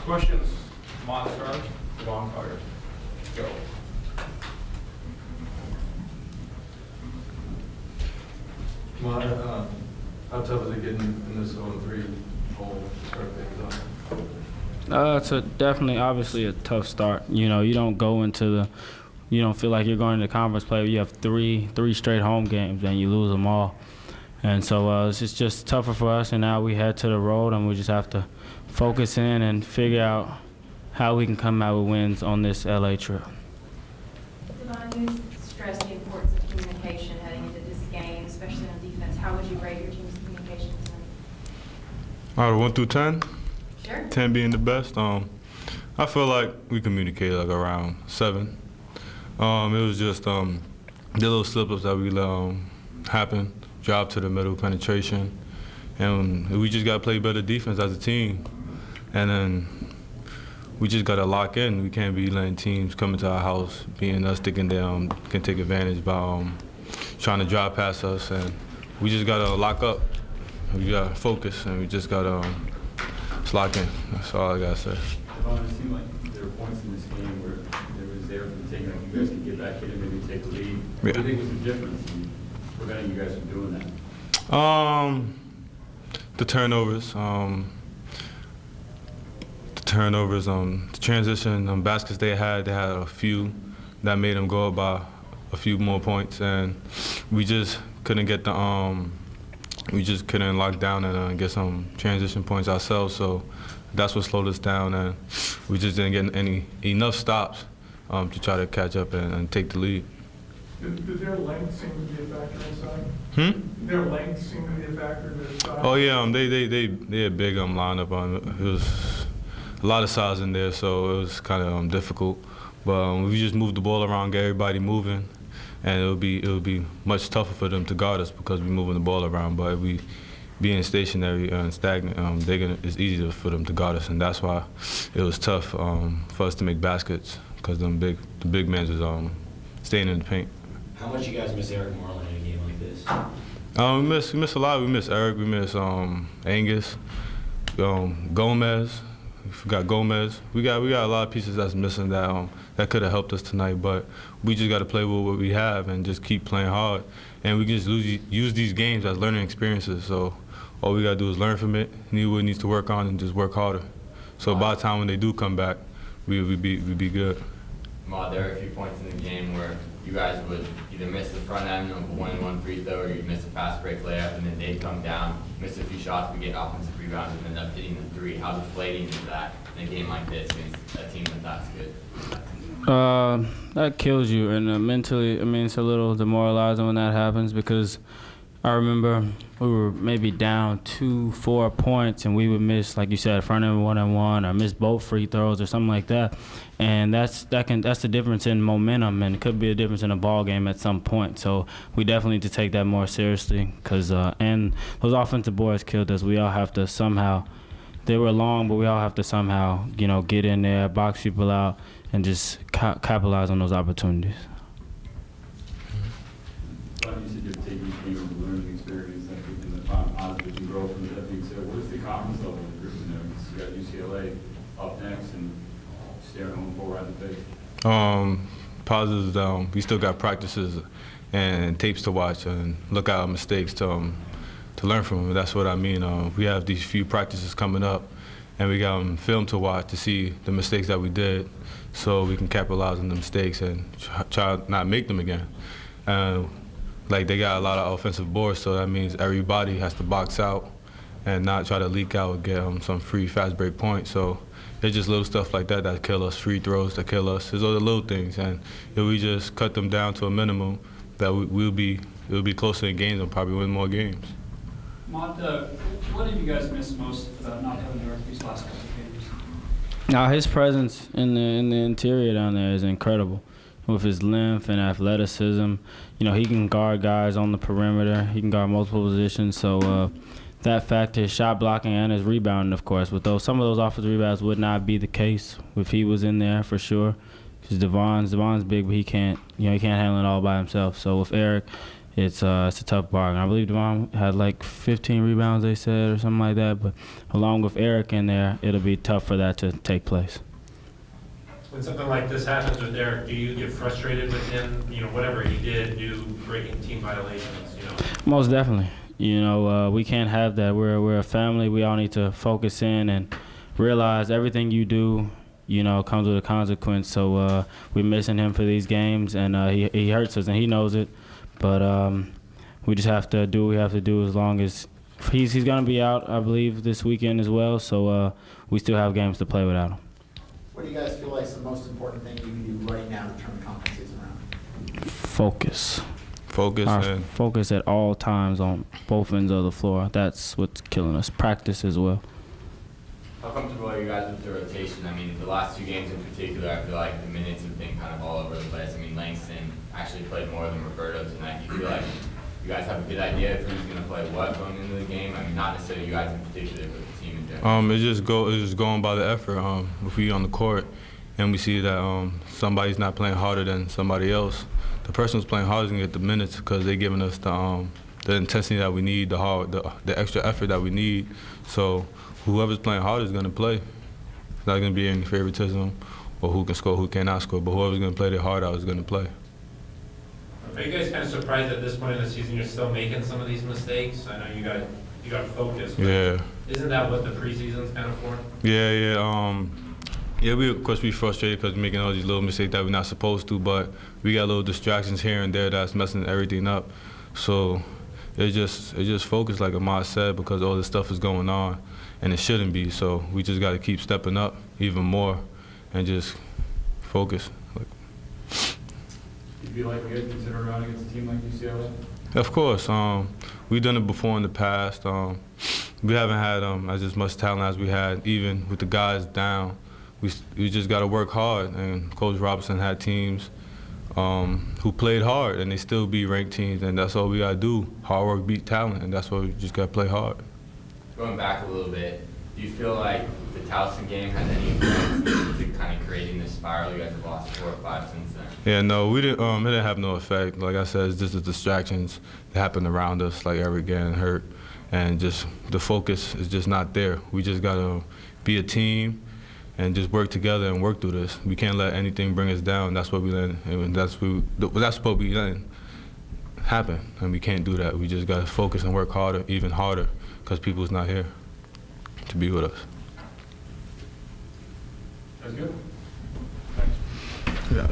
Questions? Ahmad Starks, Devon Collier. Go. How tough is it getting in this 0-3 hole to start things off? It's definitely, obviously, a tough start. You know, you don't go into you don't feel like you're going to conference play. You have three straight home games and you lose them all. And so it's just tougher for us, and now we head to the road, and we just have to focus in and figure out how we can come out with wins on this LA trip. Devon, you stressed the importance of communication heading into this game, especially on defense. How would you rate your team's communication tonight? Out of 1 through 10? Sure. 10 being the best. I feel like we communicated like around 7. It was just the little slip-ups that we let happen. Drop to the middle, penetration, and we just got to play better defense as a team. And then we just got to lock in. We can't be letting teams come into our house, being us thinking they can take advantage by trying to drive past us. And we just got to lock up. We got to focus, and we just got to lock in. That's all I got to say. Devon, it seemed like there were points in this game where there was there for the taking, like you guys could get back in and maybe take the lead. Yeah. What do you think was the difference in preventing you guys from doing that? The turnovers, the transition baskets they had a few that made them go up by a few more points, and we just couldn't get we just couldn't lock down and get some transition points ourselves. So that's what slowed us down, and we just didn't get enough stops to try to catch up and take the lead. Did their length seem to be a factor inside? Hmm? Their length seemed to be a factor in their size? Oh yeah, they had big lineup. It was a lot of size in there, so it was kind of difficult. But we just moved the ball around, get everybody moving, and it would be much tougher for them to guard us because we're moving the ball around. But if we being stationary and stagnant, it's easier for them to guard us, and that's why it was tough for us to make baskets because the big men was staying in the paint. How much you guys miss Eric Marlin in a game like this? We miss a lot. We miss Eric. We miss Angus, Gomez. We forgot Gomez. We got a lot of pieces that's missing that could have helped us tonight. But we just got to play with what we have and just keep playing hard. And we can just use these games as learning experiences. So all we got to do is learn from it, know what needs to work on, and just work harder. So by the time when they do come back, we'd be good. Ahmad, there are a few points in the game where you guys would either miss the front end of a 1-and-1 free throw, or you'd miss a fast break layup, and then they'd come down, miss a few shots, but get offensive rebounds, and end up hitting the 3. How deflating is that in a game like this against a team that's good? That kills you, and mentally, I mean, it's a little demoralizing when that happens because I remember we were maybe down 2-4 points, and we would miss, like you said, front end 1-and-1, or miss both free throws or something like that. And that's the difference in momentum, and it could be a difference in a ball game at some point. So we definitely need to take that more seriously because and those offensive boards killed us. We all have to somehow. They were long, but we all have to somehow, get in there, box people out, and just capitalize on those opportunities. Devon, you said you're taking each game as a learning experience. I think in the positive and grow from that being said, what is the confidence level of the group? You got UCLA up next and staring home 4 right in the face. Positives, we still got practices and tapes to watch and look at our mistakes to learn from them. That's what I mean. We have these few practices coming up, and we got film to watch to see the mistakes that we did so we can capitalize on the mistakes and try not make them again. Like they got a lot of offensive boards, so that means everybody has to box out and not try to leak out and get some free fast break points. So it's just little stuff like that kill us, free throws that kill us. There's other little things, and if we just cut them down to a minimum, that we'll be closer in games and probably win more games. Ahmad, what did you guys miss most about not having Eric these last couple of games? Now his presence in the interior down there is incredible. With his length and athleticism, he can guard guys on the perimeter. He can guard multiple positions. So that factor, his shot blocking and his rebounding, of course. With some of those offensive rebounds would not be the case if he was in there for sure. Because Devon's big, but he can't handle it all by himself. So with Eric, it's a tough bargain. I believe Devon had like 15 rebounds, they said, or something like that. But along with Eric in there, it'll be tough for that to take place. When something like this happens with Eric, do you get frustrated with him? You know, whatever he did, breaking team violations. You know. Most definitely. You know, we can't have that. We're a family. We all need to focus in and realize everything you do, you know, comes with a consequence. So we're missing him for these games, and he hurts us, and he knows it. But we just have to do what we have to do as long as he's going to be out, I believe, this weekend as well. So we still have games to play without him. What do you guys feel like is the most important thing you can do right now to turn the conference season around? Focus. Focus. Focus at all times on both ends of the floor. That's what's killing us. Practice as well. How comfortable are you guys with the rotation? I mean, the last 2 games in particular, I feel like the minutes have been kind of all over the place. I mean, Langston actually played more than Roberto tonight. Do you feel like you guys have a good idea of who's going to play what going into the game? I mean, not necessarily you guys in particular, but the team in general. It's just going by the effort. If we on the court and we see that somebody's not playing harder than somebody else, the person who's playing harder is going to get the minutes because they're giving us the intensity that we need, the extra effort that we need. So whoever's playing harder is going to play. It's not going to be any favoritism or who can score, who cannot score, but whoever's going to play their heart out is going to play. Are you guys kind of surprised at this point in the season you're still making some of these mistakes? I know you got focused. But Yeah. Isn't that what the preseason's kind of for? Yeah. Yeah, of course we frustrated because we're making all these little mistakes that we're not supposed to, but we got little distractions here and there that's messing everything up. So it's just focus, like Ahmad said, because all this stuff is going on, and it shouldn't be. So we just got to keep stepping up even more, and just focus. Do you feel like you guys consider running against a team like UCLA? Of course, we've done it before in the past. We haven't had as much talent as we had, even with the guys down. We just got to work hard, and Coach Robinson had teams who played hard, and they still beat ranked teams, and that's all we got to do. Hard work beat talent, and that's why we just got to play hard. Going back a little bit, do you feel like the Towson game has any influence to kind of creating this spiral? You guys have lost 4 or 5 since then. Yeah, no, we didn't. It didn't have no effect. Like I said, it's just the distractions that happen around us, like Eric getting hurt, and just the focus is just not there. We just got to be a team and just work together and work through this. We can't let anything bring us down. That's what we let, and that's what we let happen, and we can't do that. We just got to focus and work harder, even harder, because people's not here to be with us. That's good. Yeah.